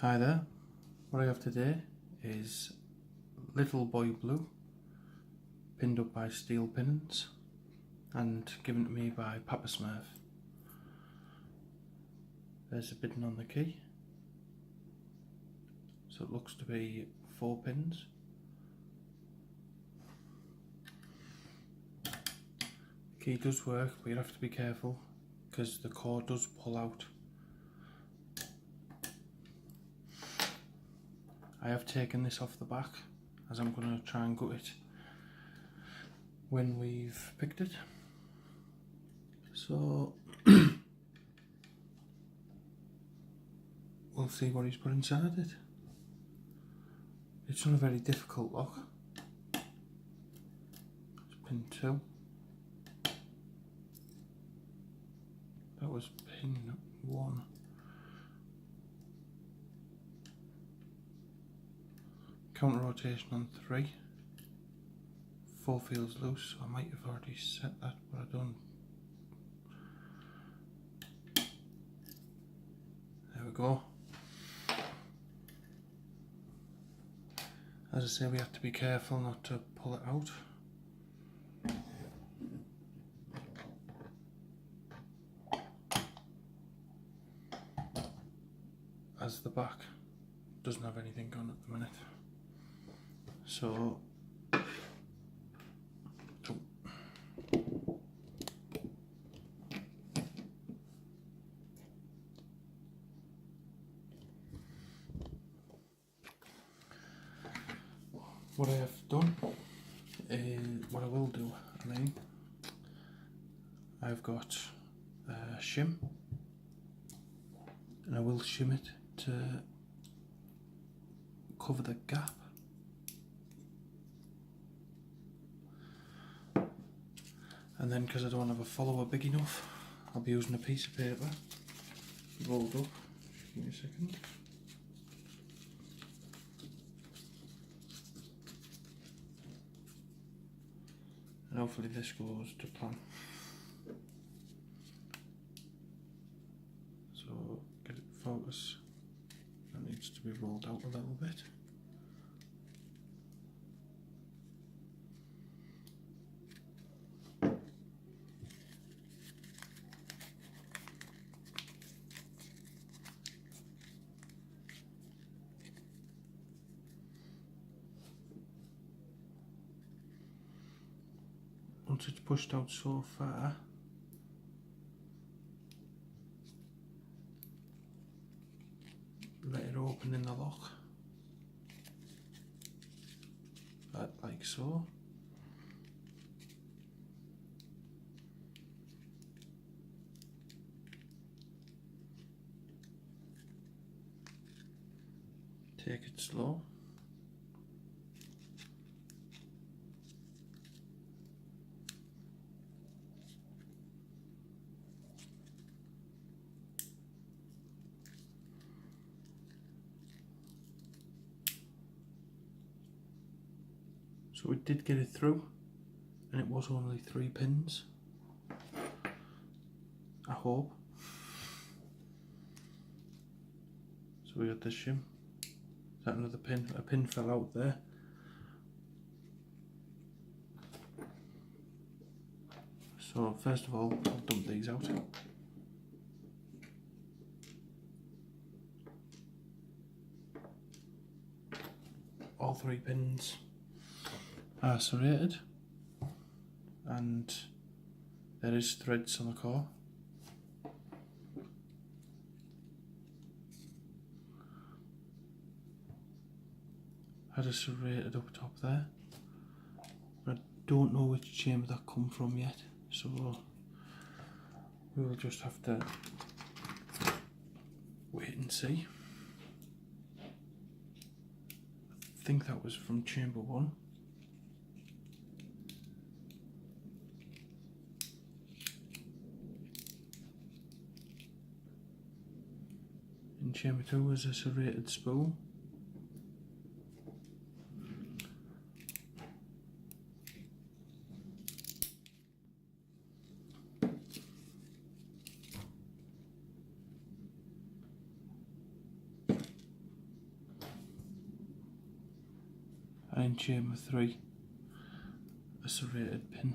Hi there, what I have today is Little Boy Blue, pinned up by steel pins and given to me by Papa Smurf. There's a bidding on the key, so it looks to be 4 pins. The key does work, but you have to be careful because the cord does pull out. I have taken this off the back as I'm going to try and gut it when we've picked it. So we'll see what he's put inside it. It's not a very difficult lock. It's pin 2. That was pin 1. Counter rotation on 3. 4 feels loose, so I might have already set that, but I don't. There we go. As I say, we have to be careful not to pull it out. As the back doesn't have anything on at the minute. So what I have done is, what I will do, I've got a shim, and I will shim it to cover the gap. And then, because I don't have a follower big enough, I'll be using a piece of paper rolled up. Just give me a second. And hopefully this goes to plan. So get it focus. That needs to be rolled out a little bit. Once it's pushed out so far, let it open in the lock, like so. Take it slow. So we did get it through, and it was only 3 pins, I hope. So we got the shim. Is that another pin? A pin fell out there. So first of all, I'll dump these out. All 3 pins are serrated, and there is threads on the core. Had a serrated up top there. I don't know which chamber that come from yet, so we will just have to wait and see. I think that was from chamber 1. In chamber 2 was a serrated spool. and in chamber 3 a serrated pin.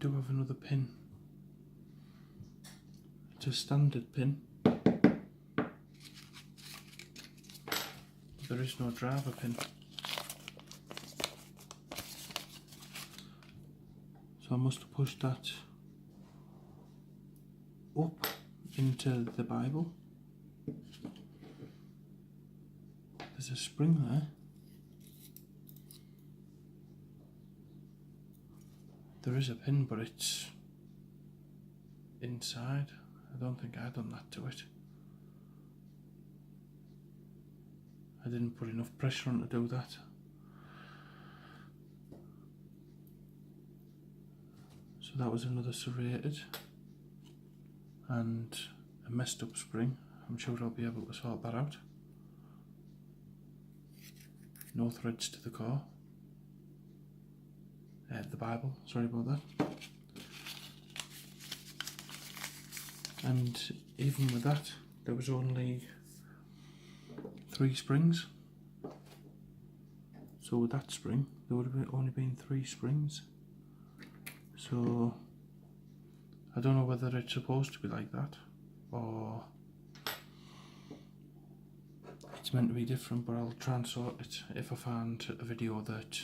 Do have another pin. It's a standard pin. There is no driver pin. So I must have pushed that up into the Bible. There's a spring there. There is a pin, but it's inside. I don't think I've done that to it. I didn't put enough pressure on to do that. So that was another serrated and a messed up spring. I'm sure I'll be able to sort that out. No threads to the core. The Bible, sorry about that. And even with that, there was only 3 springs. So with that spring, there would have only been 3 springs. So I don't know whether it's supposed to be like that or it's meant to be different, but I'll try and sort it if I find a video that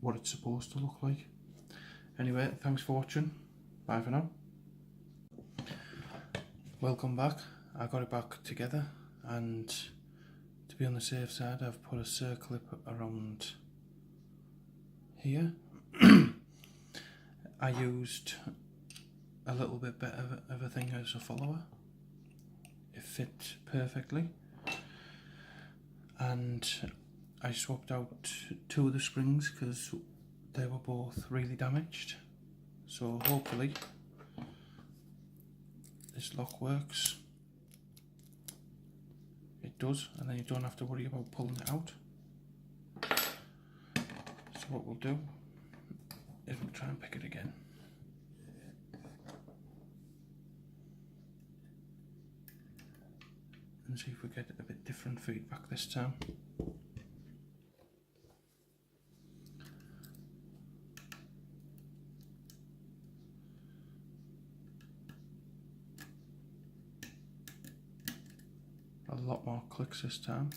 what it's supposed to look like. Anyway, thanks for watching. Bye for now. Welcome back. I got it back together, and to be on the safe side I've put a circlip around here. I used a little bit better of a thing as a follower. It fit perfectly, and I swapped out 2 of the springs because they were both really damaged. So hopefully this lock works. It does, and then you don't have to worry about pulling it out. So what we'll do is we'll try and pick it again. And see if we get a bit different feedback this time. A lot more clicks this time.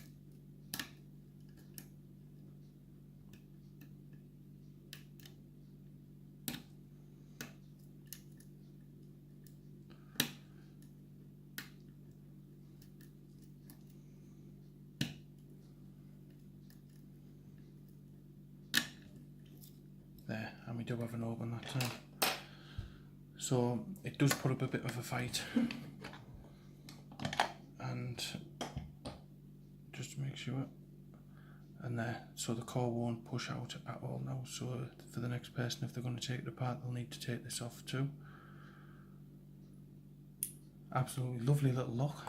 There, and we do have an open that time. So it does put up a bit of a fight. And just to make sure, and there, so the core won't push out at all now. So for the next person, if they're going to take it apart, they'll need to take this off too. Absolutely lovely little lock.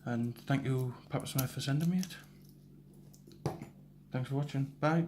And thank you, Papa Smith, for sending me it. Thanks for watching. Bye.